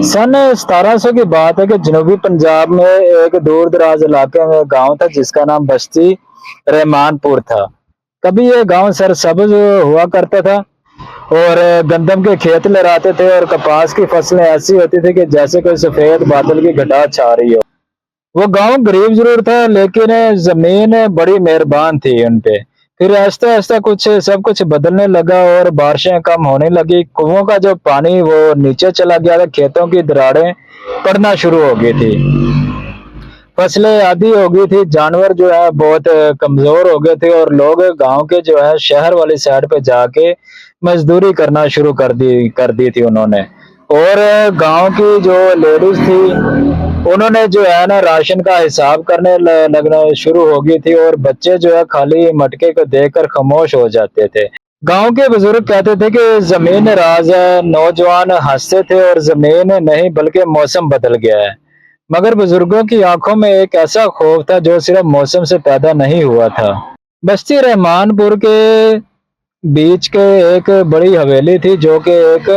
सन 1700 की बात है कि जनूबी पंजाब में एक दूर दराज इलाके में गांव था जिसका नाम बस्ती रहमानपुर था। कभी ये गांव सरसब्ज हुआ करता था और गंदम के खेत लहराते थे और कपास की फसलें ऐसी होती थी कि जैसे कोई सफेद बादल की घटा छा रही हो। वो गांव गरीब जरूर था लेकिन जमीन बड़ी मेहरबान थी उनपे। फिर आहिस्ता आहिस्ता कुछ सब कुछ बदलने लगा और बारिशें कम होने लगी। कुओं का जो पानी वो नीचे चला गया था, खेतों की दरारें पड़ना शुरू हो गई थी, फसलें आधी हो गई थी, जानवर जो है बहुत कमजोर हो गए थे और लोग गांव के जो है शहर वाली साइड पे जाके मजदूरी करना शुरू कर दी थी उन्होंने। और गांव की जो लेडीज थी उन्होंने जो है ना राशन का हिसाब करने लगना शुरू हो गई थी और बच्चे जो है खाली मटके को देखकर खामोश हो जाते थे। गांव के बुजुर्ग कहते थे कि जमीन राज है। नौजवान हंसते थे और जमीन नहीं बल्कि मौसम बदल गया है। मगर बुजुर्गों की आंखों में एक ऐसा खौफ था जो सिर्फ मौसम से पैदा नहीं हुआ था। बस्ती रहमानपुर के बीच के एक बड़ी हवेली थी जो कि एक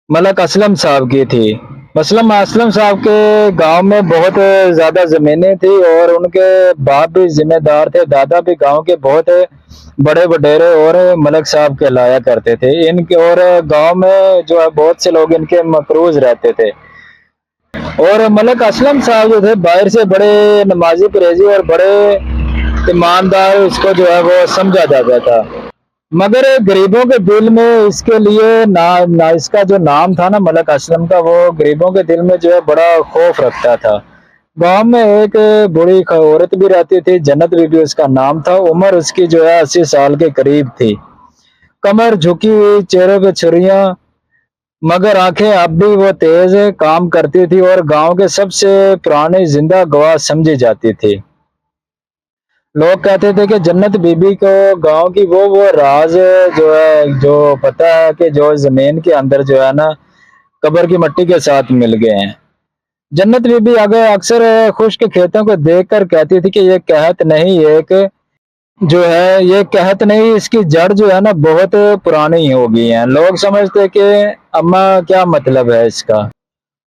मलक असलम साहब की थी। असलम असलम साहब के गांव में बहुत ज्यादा जमीनें थी और उनके बाप भी जिम्मेदार थे, दादा भी गांव के बहुत बड़े वडेरे और मलक साहब कहलाया करते थे। इनके और गांव में जो है बहुत से लोग इनके मकरूज रहते थे। और मलक असलम साहब जो थे बाहर से बड़े नमाजी परहेजी और बड़े ईमानदार इसको जो है वो समझा जाता था। मगर गरीबों के दिल में इसके लिए ना इसका जो नाम था ना मलक असलम का, वो गरीबों के दिल में जो है बड़ा खौफ रखता था। गांव में एक बूढ़ी औरत भी रहती थी, जन्नत बीबी उसका नाम था। उम्र उसकी जो है 80 साल के करीब थी, कमर झुकी हुई, चेहरे पे छुरियां, मगर आंखें अब भी वो तेज काम करती थी और गांव के सबसे पुरानी जिंदा गवाह समझी जाती थी। लोग कहते थे कि जन्नत बीबी को गांव की वो राज जो है जो पता है कि जो जमीन के अंदर जो है ना कब्र की मिट्टी के साथ मिल गए हैं। जन्नत बीबी आगे अक्सर खुश्क खेतों को देखकर कहती थी कि ये कहत नहीं, एक जो है ये कहत नहीं, इसकी जड़ जो है ना बहुत पुरानी हो गई है। लोग समझते कि अम्मा क्या मतलब है इसका।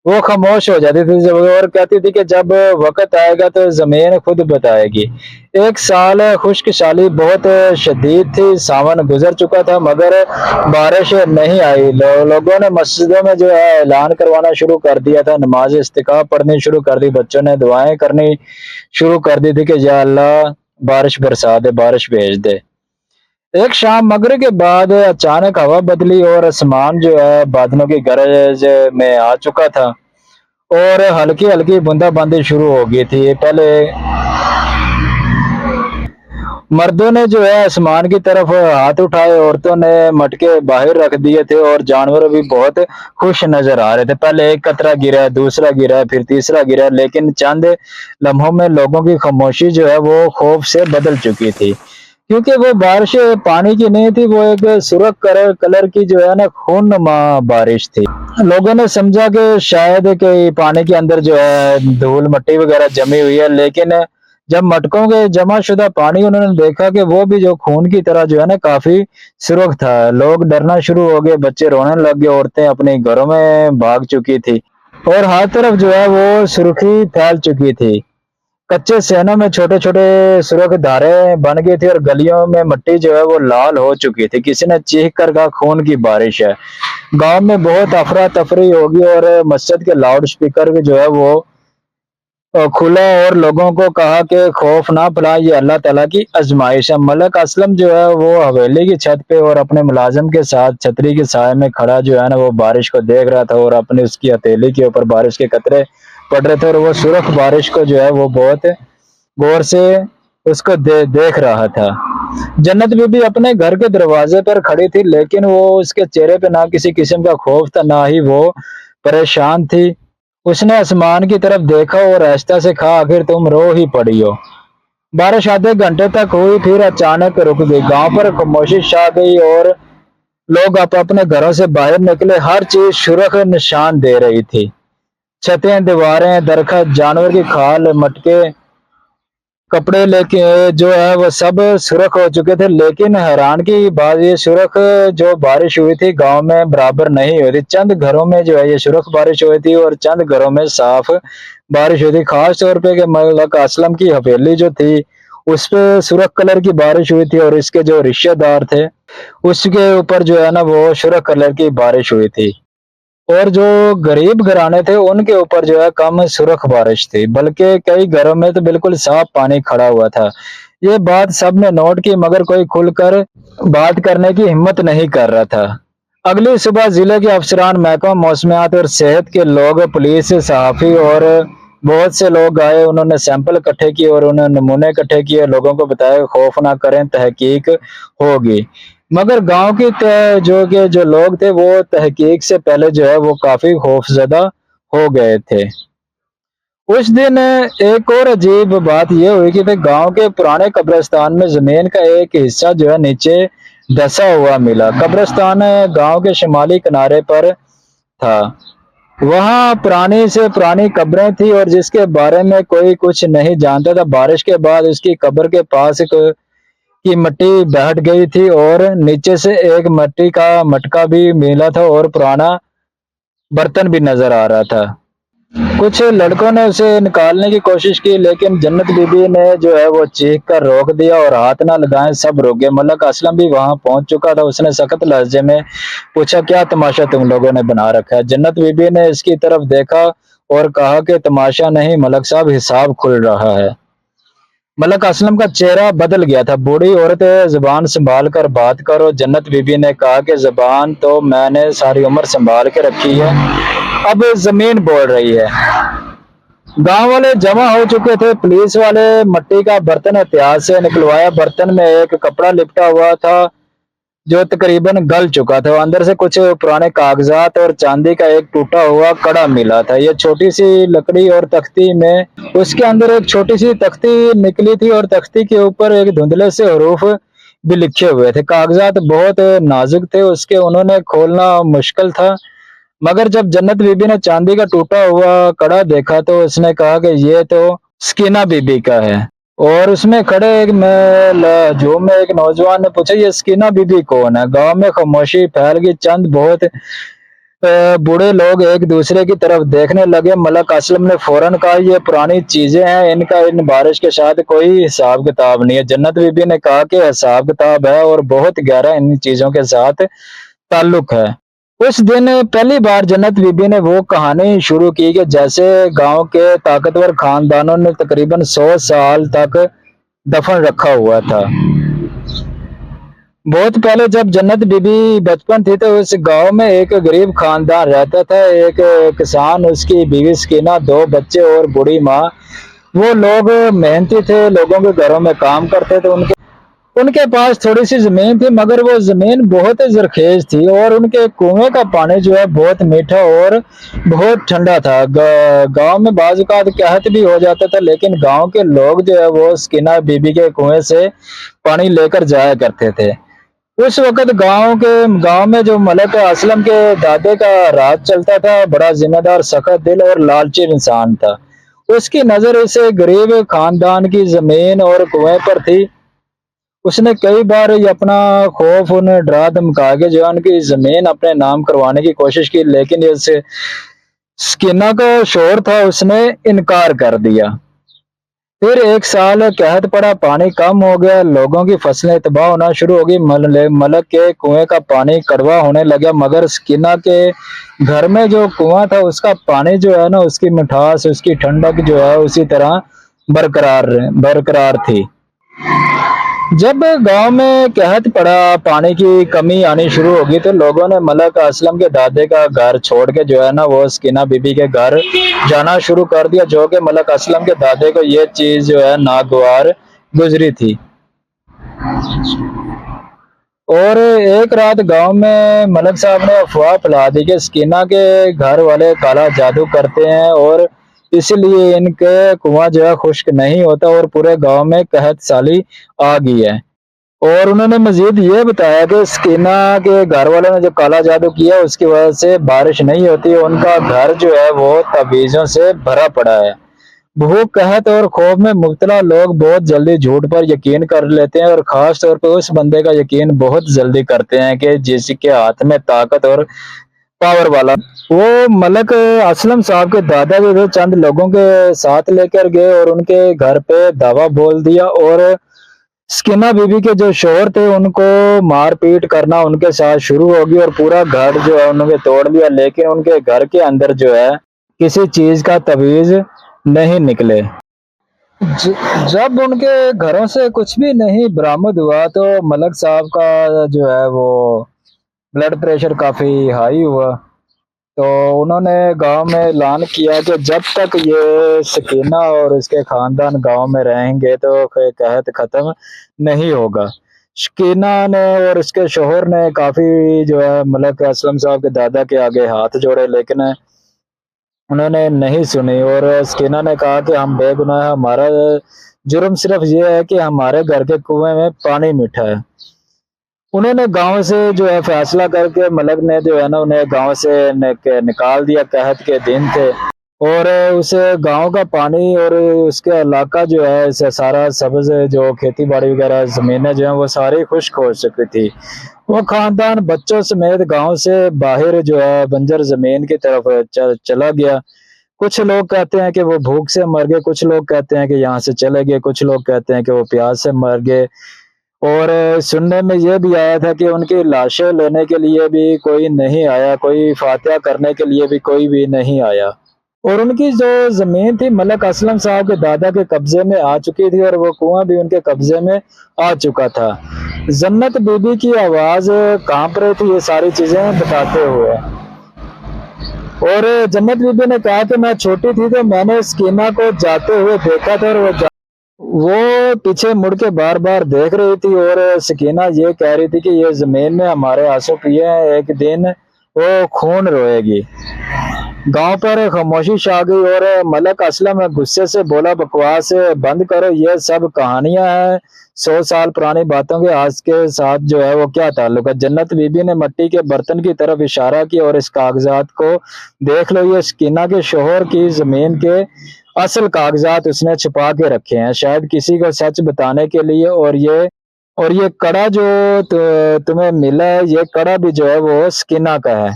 वो खामोश हो जाती थी जब और कहती थी कि जब वक्त आएगा तो जमीन खुद बताएगी। एक साल खुश्क साली बहुत शदीद थी, सावन गुजर चुका था मगर बारिश नहीं आई। लोगों ने मस्जिदों में जो है ऐलान करवाना शुरू कर दिया था, नमाज इस्तिकाफ पढ़नी शुरू कर दी, बच्चों ने दुआएं करनी शुरू कर दी थी कि या अल्लाह बारिश बरसा दे, बारिश भेज दे। एक शाम मगरिब के बाद अचानक हवा बदली और आसमान जो है बादलों की गरज में आ चुका था और हल्की हल्की बूंदाबांदी शुरू हो गई थी। पहले मर्दों ने जो है आसमान की तरफ हाथ उठाए, औरतों ने मटके बाहर रख दिए थे और जानवर भी बहुत खुश नजर आ रहे थे। पहले एक कतरा गिरा, दूसरा गिरा, फिर तीसरा गिरा, लेकिन चंद लम्हों में लोगों की खामोशी जो है वो खौफ से बदल चुकी थी, क्योंकि वो बारिश पानी की नहीं थी, वो एक सुर्ख कलर की जो है ना खूननुमा बारिश थी। लोगों ने समझा कि शायद कि पानी के अंदर जो है धूल मिट्टी वगैरह जमी हुई है, लेकिन जब मटकों के जमा शुदा पानी उन्होंने देखा कि वो भी जो खून की तरह जो है ना काफी सुर्ख था। लोग डरना शुरू हो गए, बच्चे रोने लग गए, औरतें अपने घरों में भाग चुकी थी और हर तरफ जो है वो सुर्खी फैल चुकी थी। कच्चे सहनों में छोटे छोटे सुर्ख धारे बन गई थी और गलियों में मिट्टी जो है वो लाल हो चुकी थी। किसी ने चीख कर कहा खून की बारिश है। गांव में बहुत अफरा तफरी होगी और मस्जिद के लाउड स्पीकर भी जो है वो खुला और लोगों को कहा कि खौफ ना फैलाएं, ये अल्लाह ताला की आजमाइश है। मलक असलम जो है वो हवेली की छत पे और अपने मुलाजिम के साथ छतरी के साय में खड़ा जो है ना वो बारिश को देख रहा था और अपनी उसकी हथेली के ऊपर बारिश के कतरे पड़ रहे थे और वो सुर्ख बारिश को जो है वो बहुत गौर से उसको देख रहा था। जन्नत बीबी अपने घर के दरवाजे पर खड़ी थी, लेकिन वो उसके चेहरे पे ना किसी किस्म का खौफ था, ना ही वो परेशान थी। उसने आसमान की तरफ देखा और आहिस्ता से कहा आखिर तुम रो ही पड़ी हो। बारिश आधे घंटे तक हुई, फिर अचानक रुक गई। गांव पर खामोशी छा गई और लोग अपने घरों से बाहर निकले। हर चीज सुर्ख निशान दे रही थी, छतें, दीवारें, दरख्त, जानवर की खाल, मटके, कपड़े लेके जो है वो सब सुरख हो चुके थे, लेकिन हैरान की बात ये सुरख जो बारिश हुई थी गांव में बराबर नहीं हुई थी। चंद घरों में जो है ये सुरख बारिश हुई थी और चंद घरों में साफ बारिश हुई थी। खास तौर पे कि मलक असलम की हवेली जो थी उस पे सुरख कलर की बारिश हुई थी और इसके जो रिश्तेदार थे उसके ऊपर जो है ना वो सुरख कलर की बारिश हुई थी। और जो गरीब घराने थे उनके ऊपर जो है कम सुरख बारिश थी, बल्कि कई घरों में तो बिल्कुल साफ पानी खड़ा हुआ था। ये बात सबने नोट की, मगर कोई खुलकर बात करने की हिम्मत नहीं कर रहा था। अगली सुबह जिले के अफसरान, महकमा मौसमियात और सेहत के लोग, पुलिस, सहाफी और बहुत से लोग आए। उन्होंने सैंपल इकट्ठे किए और उन्होंने नमूने इकट्ठे किए। लोगों को बताया खौफ ना करें, तहकीक होगी। मगर गांव की जो लोग थे वो तहकीक से पहले जो है वो काफी खौफजदा हो गए थे। उस दिन एक और अजीब बात यह हुई कि गांव के पुराने कब्रिस्तान में जमीन का एक हिस्सा जो है नीचे धंसा हुआ मिला। कब्रिस्तान गांव के शिमाली किनारे पर था। वहां पुरानी से पुरानी कब्रें थी और जिसके बारे में कोई कुछ नहीं जानता था। बारिश के बाद उसकी कब्र के पास की मिट्टी बैठ गई थी और नीचे से एक मिट्टी का मटका भी मिला था और पुराना बर्तन भी नजर आ रहा था। कुछ लड़कों ने उसे निकालने की कोशिश की, लेकिन जन्नत बीबी ने जो है वो चीख कर रोक दिया और हाथ ना लगाएं, सब रुक गए। मलक असलम भी वहां पहुंच चुका था। उसने सख्त लहजे में पूछा, क्या तमाशा तुम लोगों ने बना रखा है? जन्नत बीबी ने इसकी तरफ देखा और कहा कि तमाशा नहीं मलक साहब, हिसाब खुल रहा है। मलक असलम का चेहरा बदल गया था। बूढ़ी औरत, जुबान संभाल कर बात करो। जन्नत बीबी ने कहा कि जुबान तो मैंने सारी उम्र संभाल के रखी है, अब जमीन बोल रही है। गांव वाले जमा हो चुके थे। पुलिस वाले मिट्टी का बर्तन एहतियात से निकलवाया। बर्तन में एक कपड़ा लिपटा हुआ था जो तकरीबन गल चुका था। अंदर से कुछ पुराने कागजात और चांदी का एक टूटा हुआ कड़ा मिला था। ये छोटी सी लकड़ी और तख्ती में, उसके अंदर एक छोटी सी तख्ती निकली थी और तख्ती के ऊपर एक धुंधले से हरूफ भी लिखे हुए थे। कागजात बहुत नाजुक थे, उसके उन्होंने खोलना मुश्किल था। मगर जब जन्नत बीबी ने चांदी का टूटा हुआ कड़ा देखा तो उसने कहा कि ये तो स्कीना बीबी का है। और उसमें खड़े एक हजूम में एक नौजवान ने पूछा, ये स्कीना बीबी कौन है? गांव में खामोशी फैल गई। चंद बहुत बूढ़े लोग एक दूसरे की तरफ देखने लगे। मलक असलम ने फौरन कहा, ये पुरानी चीजें हैं, इनका इन बारिश के साथ कोई हिसाब किताब नहीं है। जन्नत बीबी ने कहा कि हिसाब किताब है और बहुत गहरा इन चीजों के साथ ताल्लुक है। उस दिन पहली बार जन्नत बीबी ने वो कहानी शुरू की कि जैसे गांव के ताकतवर खानदानों ने तकरीबन 100 साल तक दफन रखा हुआ था। बहुत पहले जब जन्नत बीबी बचपन थी तो उस गांव में एक गरीब खानदान रहता था। एक किसान, उसकी बीवी स्कीना, 2 बच्चे और बूढ़ी माँ। वो लोग मेहनती थे, लोगों के घरों में काम करते थे। उनके उनके पास थोड़ी सी जमीन थी, मगर वो जमीन बहुत जरखेज थी और उनके कुएं का पानी जो है बहुत मीठा और बहुत ठंडा था। गांव में बाज़ औक़ात कहत भी हो जाता था, लेकिन गांव के लोग जो है वो स्कीना बीबी के कुएं से पानी लेकर जाया करते थे। उस वक्त गांव में जो मलक असलम के दादे का राज चलता था, बड़ा जिम्मेदार, सख्त दिल और लालची इंसान था। उसकी नजर इस गरीब खानदान की जमीन और कुएं पर थी। उसने कई बार ये अपना खौफ उन्हें डरा धमका के जो है उनकी जमीन अपने नाम करवाने की कोशिश की, लेकिन ये स्कीना का शोर था, उसने इनकार कर दिया। फिर एक साल कहत पड़ा, पानी कम हो गया, लोगों की फसलें तबाह होना शुरू हो गई। मलक के कुएं का पानी कड़वा होने लगा, मगर स्कीना के घर में जो कुआं था उसका पानी जो है ना, उसकी मिठास, उसकी ठंडक जो है उसी तरह बरकरार थी। जब गांव में कहत पड़ा, पानी की कमी आनी शुरू होगी, तो लोगों ने मलक असलम के दादे का घर छोड़ के जो है ना वो स्कीना बीबी के घर जाना शुरू कर दिया, जो कि मलक असलम के दादे को ये चीज जो है नागवार गुजरी थी। और एक रात गांव में मलक साहब ने अफवाह फैला दी कि स्कीना के घर वाले काला जादू करते हैं और इसलिए इनके कुआं जो है खुश्क नहीं होता और पूरे गांव में कहत साली आ गई है। और उन्होंने मजीद ये बताया कि स्कीना के घर वालों ने जो काला जादू किया उसकी वजह से बारिश नहीं होती, उनका घर जो है वो तवीज़ों से भरा पड़ा है। भूख कहत और खौफ में मुब्तला लोग बहुत जल्दी झूठ पर यकीन कर लेते हैं और खास तौर पर उस बंदे का यकीन बहुत जल्दी करते हैं कि जिसके हाथ में ताकत और पावर वाला। वो मलक असलम साहब के दादाजी थे, चंद लोगों के साथ लेकर गए और उनके घर पे दावा बोल दिया और स्किना बीबी के जो शोहर थे उनको मार पीट करना उनके साथ शुरू हो गई और पूरा घर जो है उन्होंने तोड़ लिया, लेकिन उनके घर के अंदर जो है किसी चीज का तवीज नहीं निकले। जब उनके घरों से कुछ भी नहीं बरामद हुआ तो मलक साहब का जो है वो ब्लड प्रेशर काफी हाई हुआ। तो उन्होंने गांव में ऐलान किया कि जब तक ये सकीना और इसके खानदान गांव में रहेंगे तो कहत खत्म नहीं होगा। सकीना ने और इसके शोहर ने काफी जो है मलक असलम साहब के दादा के आगे हाथ जोड़े, लेकिन उन्होंने नहीं सुनी और सकीना ने कहा कि हम बेगुनाह हैं, हमारा जुर्म सिर्फ ये है कि हमारे घर के कुएं में पानी मीठा है। उन्होंने गांव से जो है फैसला करके मलक ने जो है ना उन्हें गांव से निकाल दिया। कहत के दिन थे और उस गांव का पानी और उसके इलाका जो है इसे सारा सब्ज जो खेती बाड़ी वगैरह जमीनें जो है वो सारी खुश्क हो चुकी थी। वो खानदान बच्चों समेत गांव से बाहर जो है बंजर जमीन की तरफ चला गया। कुछ लोग कहते हैं कि वो भूख से मर गए, कुछ लोग कहते हैं कि यहाँ से चले गए, कुछ लोग कहते हैं कि वो प्यास से मर गए। और सुनने में ये भी आया था कि उनकी लाशें लेने के लिए भी कोई नहीं आया, कोई फातिहा करने के लिए भी कोई भी नहीं आया। और उनकी जो जमीन थी मलक असलम साहब के दादा के कब्जे में आ चुकी थी और वो कुआं भी उनके कब्जे में आ चुका था। जन्नत बीबी की आवाज कांप रही थी ये सारी चीजें बताते हुए। और जन्नत बीबी ने कहा कि मैं छोटी थी तो मैंने स्कीना को जाते हुए देखा था और वो पीछे मुड़ के बार बार देख रही थी और सकीना ये कह रही थी कि ये जमीन में हमारे आंसू पिए हैं, एक दिन वो खून रोएगी। गांव पर खामोशी छा गई और मलक असलम गुस्से से बोला, बकवास बंद करो, ये सब कहानियां हैं 100 साल पुरानी बातों के, आज के साथ जो है वो क्या ताल्लुक है। जन्नत बीबी ने मिट्टी के बर्तन की तरफ इशारा किया और इस कागजात को देख लो, ये सकीना के शोहर की जमीन के असल कागजात उसने छुपा के रखे हैं, शायद किसी को सच बताने के लिए। और ये कड़ा जो तुम्हें मिला है, ये कड़ा भी जो है वो सकीना का है।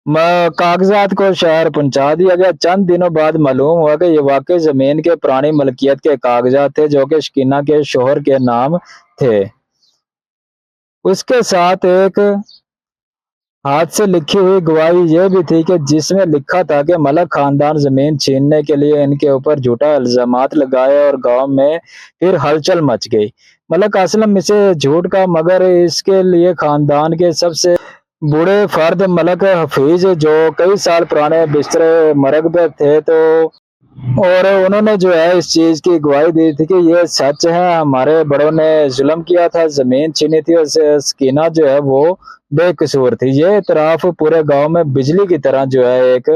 कागजात को शहर पहुंचा दिया गया। चंद दिनों बाद मालूम हुआ कि ये वाकई जमीन के पुरानी मलकियत के कागजात थे जो कि शकीना के शोहर के नाम थे। उसके साथ एक हाथ से लिखी हुई गवाही यह भी थी कि जिसमें लिखा था कि मलक खानदान जमीन छीनने के लिए इनके ऊपर झूठा इल्जामात लगाए और गांव में फिर हलचल मच गई। मलक असलम इसे झूठ का, मगर इसके लिए खानदान के सबसे बूढ़े फर्द मलक हफीज जो कई साल पुराने बिस्तरे मरग पे थे, तो और उन्होंने जो है इस चीज की गवाही दी थी कि ये सच है, हमारे बड़ों ने जुल्म किया था, जमीन छीनी थी और सकीना जो है वो बेकसूर थी। ये इतराफ पूरे गांव में बिजली की तरह जो है एक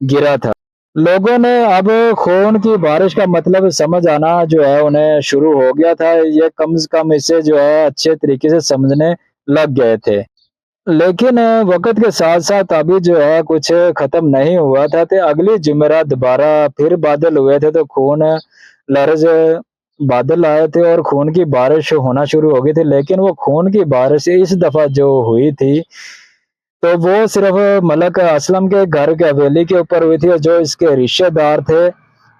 गिरा था। लोगों ने अब खून की बारिश का मतलब समझ आना जो है उन्हें शुरू हो गया था। ये कम से कम इसे जो है अच्छे तरीके से समझने लग गए थे। लेकिन वक्त के साथ साथ अभी जो है कुछ खत्म नहीं हुआ था। तो अगली जुमेरात दोबारा फिर बादल हुए थे तो खून लरज बादल आए थे और खून की बारिश होना शुरू हो गई थी। लेकिन वो खून की बारिश इस दफा जो हुई थी तो वो सिर्फ मलक असलम के घर के हवेली के ऊपर हुई थी और जो इसके रिश्तेदार थे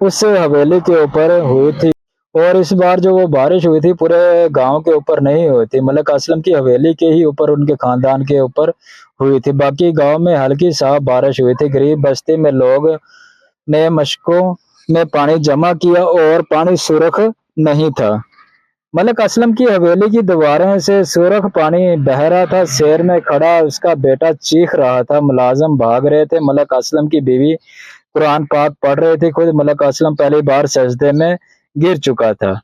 उस हवेली के ऊपर हुई थी। और इस बार जो वो बारिश हुई थी पूरे गांव के ऊपर नहीं हुई थी, मलक असलम की हवेली के ही ऊपर, उनके खानदान के ऊपर हुई थी। बाकी गांव में हल्की साफ बारिश हुई थी। गरीब बस्ती में लोग ने मशकों में पानी जमा किया और पानी सुरख नहीं था। मलक असलम की हवेली की दीवारों से सुरख पानी बह रहा था। शेर में खड़ा उसका बेटा चीख रहा था, मुलाजम भाग रहे थे। मलक असलम की बीवी कुरान पाक पढ़ रहे थे। खुद मलक असलम पहली बार सजदे में गिर चुका था।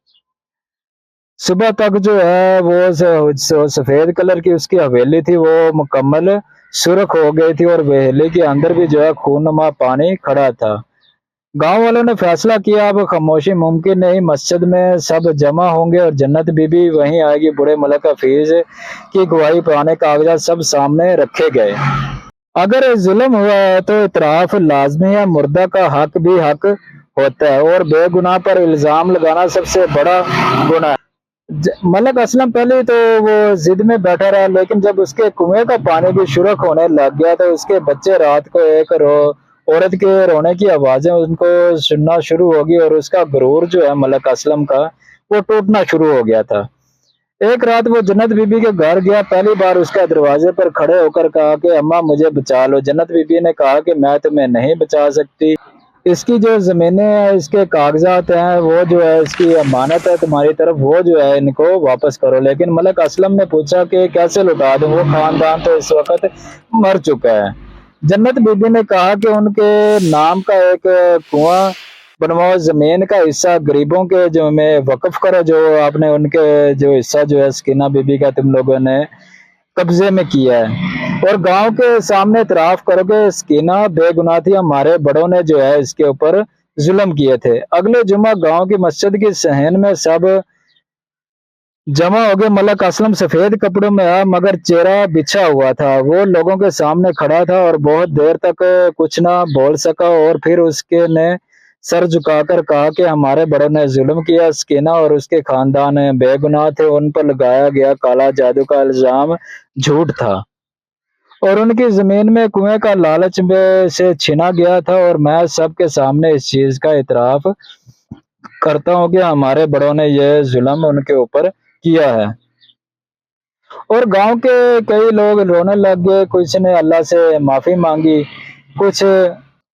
सुबह तक जो है वो सफेद कलर की उसकी हवेली थी वो मुकम्मल सुर्ख हो गई थी और हवेली के अंदर भी जो है खूननुमा पानी खड़ा था। गांव वालों ने फैसला किया अब खामोशी मुमकिन नहीं, मस्जिद में सब जमा होंगे और जन्नत बीबी वहीं आएगी। बूढ़े मलक हफीज की गवाही, पुराने कागजात सब सामने रखे गए। अगर जुल्म हुआ है तो इतराफ लाजमी है, मुर्दा का हक भी हक होता है और बेगुनाह पर इल्जाम लगाना सबसे बड़ा गुनाह है। मलक असलम पहले तो वो जिद में बैठा रहा, लेकिन जब उसके कुएं का पानी भी शुरक होने लग गया तो उसके बच्चे रात को एक औरत के रोने की आवाजें उनको सुनना शुरू होगी और उसका गुरूर जो है मलक असलम का वो टूटना शुरू हो गया था। एक रात वो जन्नत बीबी के घर गया, पहली बार उसका दरवाजे पर खड़े होकर कहा कि अम्मा मुझे बचा लो। जन्नत बीबी ने कहा कि मैं तुम्हें नहीं बचा सकती, इसकी जो जमीनें हैं, इसके कागजात हैं, वो जो है इसकी अमानत है तुम्हारी तरफ, वो जो है इनको वापस करो। लेकिन मलक असलम ने पूछा कि कैसे लौटा दूं, वो खानदान तो इस वक्त मर चुका है। जन्नत बीबी ने कहा कि उनके नाम का एक कुआं बनवाओ, जमीन का हिस्सा गरीबों के जो में वक्फ करो, जो आपने उनके जो हिस्सा जो है सकीना बीबी का तुम लोगों ने कब्जे में किया है, और गांव के सामने इतराफ करो कि सकीना बेगुनाह थी, हमारे बड़ों ने जो है इसके ऊपर जुल्म किए थे। अगले जुमा गांव की मस्जिद की सहन में सब जमा हो गए। मलक असलम सफेद कपड़ों में आया मगर चेहरा बिछा हुआ था, वो लोगों के सामने खड़ा था और बहुत देर तक कुछ ना बोल सका, और फिर उसके ने सर झुकाकर कहा कि हमारे बड़ों ने जुल्म किया, सकीना और उसके खानदान बेगुनाह थे, उन पर लगाया गया काला जादू का इल्जाम झूठ था और उनकी जमीन में कुएं का लालच में से छिना गया था, और मैं सबके सामने इस चीज का इतराफ करता हूँ कि हमारे बड़ों ने यह जुल्म उनके ऊपर किया है। और गांव के कई लोग रोने लग गए, कुछ ने अल्लाह से माफी मांगी, कुछ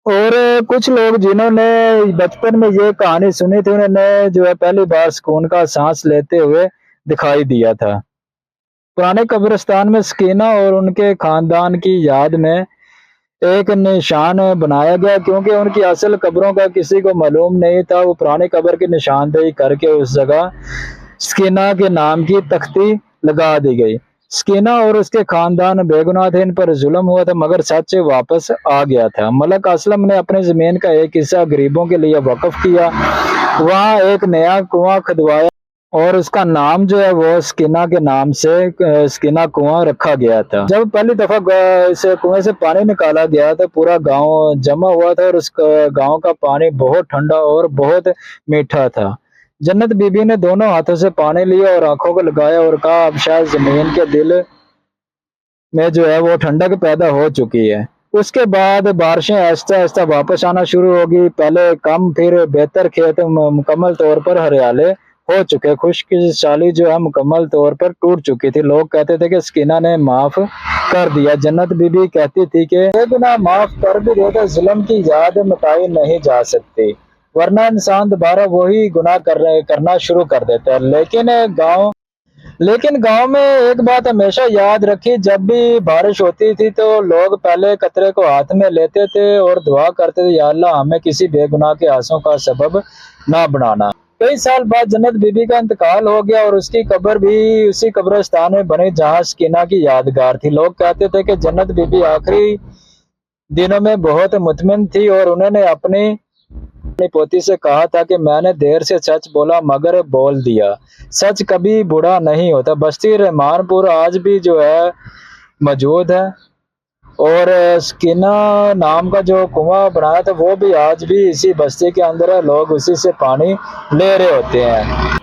और कुछ लोग जिन्होंने बचपन में ये कहानी सुनी थी उन्होंने जो है पहली बार सुकून का सांस लेते हुए दिखाई दिया था। पुराने कब्रिस्तान में सकीना और उनके खानदान की याद में एक निशान बनाया गया, क्योंकि उनकी असल कब्रों का किसी को मालूम नहीं था। वो पुरानी कब्र की निशानदेही करके उस जगह सकीना के नाम की तख्ती लगा दी गई। सकीना और उसके खानदान बेगुनाह थे, इन पर जुल्म हुआ था मगर सच वापस आ गया था। मलक असलम ने अपनी जमीन का एक हिस्सा गरीबों के लिए वक्फ किया, वहां एक नया कुआं खुदवाया और उसका नाम जो है वो सकीना के नाम से सकीना कुआं रखा गया था। जब पहली दफा इस कुएं से पानी निकाला गया तो पूरा गांव जमा हुआ था और उस गांव का पानी बहुत ठंडा और बहुत मीठा था। जन्नत बीबी ने दोनों हाथों से पानी लिया और आंखों को लगाया और कहा अब शायद जमीन के दिल में जो है वो ठंडक पैदा हो चुकी है। उसके बाद बारिशें आहिस्ता आहिस्ता वापस आना शुरू होगी, पहले कम फिर बेहतर, खेत मुकम्मल तौर पर हरियाले हो चुके, खुशहाली जो है मुकम्मल तौर पर टूट चुकी थी। लोग कहते थे कि सकीना ने माफ कर दिया। जन्नत बीबी कहती थी कि ये गुनाह माफ कर भी दे तो जुल्म की याद मिटाई नहीं जा सकती, वरना इंसान दोबारा वही गुनाह करना शुरू कर देता है। लेकिन गांव में एक बात हमेशा याद रखी, जब भी बारिश होती थी तो लोग पहले कतरे को हाथ में लेते थे और दुआ करते थे, या अल्लाह हमें किसी बेगुनाह के आंसू का सबब ना बनाना। कई साल बाद जन्नत बीबी का इंतकाल हो गया और उसकी कब्र भी उसी कब्रिस्तान में बनी जहां सकीना की यादगार थी। लोग कहते थे कि जन्नत बीबी आखिरी दिनों में बहुत मुतमिन थी और उन्होंने अपनी पोती से कहा था कि मैंने देर से सच बोला मगर बोल दिया, सच कभी बुरा नहीं होता। बस्ती रहमानपुर आज भी जो है मौजूद है और सकीना नाम का जो कुआं बनाया था वो भी आज भी इसी बस्ती के अंदर है, लोग उसी से पानी ले रहे होते हैं।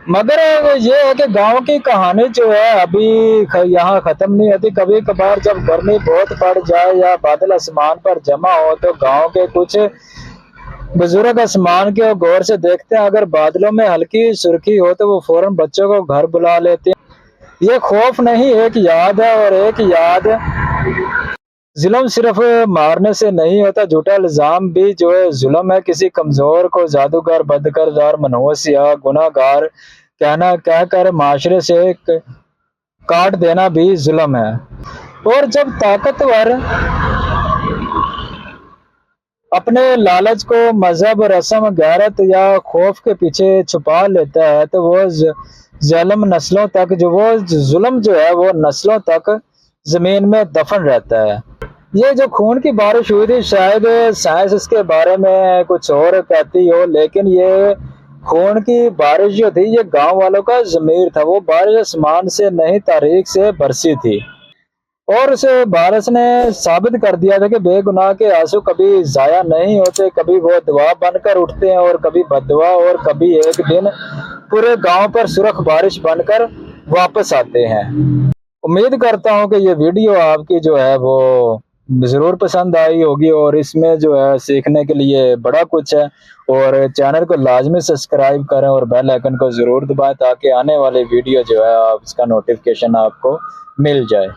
मगर ये है कि गांव की कहानी जो है अभी यहाँ खत्म नहीं होती। कभी कभार जब गर्मी बहुत बढ़ जाए या बादल आसमान पर जमा हो तो गांव के कुछ बुजुर्ग आसमान के गौर से देखते हैं, अगर बादलों में हल्की सुर्खी हो तो वो फौरन बच्चों को घर बुला लेते हैं। ये खौफ नहीं, एक याद है, और एक याद जुल्म सिर्फ मारने से नहीं होता, झूठा इल्जाम भी जो है जुल्म है। किसी कमजोर को जादूगर, बदकरदार, मनहूस या गुनाहगार कहकर माशरे से काट देना भी जुल्म है। और जब ताकतवर अपने लालच को मजहब, रस्म, गैरत या खौफ के पीछे छुपा लेता है तो वो जुल्म नस्लों तक जो है वो नस्लों तक जमीन में दफन रहता है। ये जो खून की बारिश हुई थी, शायद साइंस इसके बारे में कुछ और कहती हो, लेकिन ये खून की बारिश जो थी ये गांव वालों का ज़मीर था। वो बारिश आसमान से नहीं तारीख से बरसी थी اور اس بارش نے ثابت کر دیا تھا کہ بے گناہ کے آنسو کبھی ضائع نہیں ہوتے، کبھی وہ دعا بن کر اٹھتے ہیں اور کبھی بد دعا، اور کبھی ایک دن پورے گاؤں پر سرخ بارش بن کر واپس آتے ہیں۔ امید کرتا ہوں کہ یہ ویڈیو آپ کی جو ہے وہ ضرور پسند آئی ہوگی، اور اس میں جو ہے سیکھنے کے لیے بڑا کچھ ہے، اور چینل کو لازمی سبسکرائب کریں اور بیل آئیکن کو ضرور دبائیں تاکہ آنے والی ویڈیو جو ہے اس کا نوٹیفیکیشن آپ کو مل جائے۔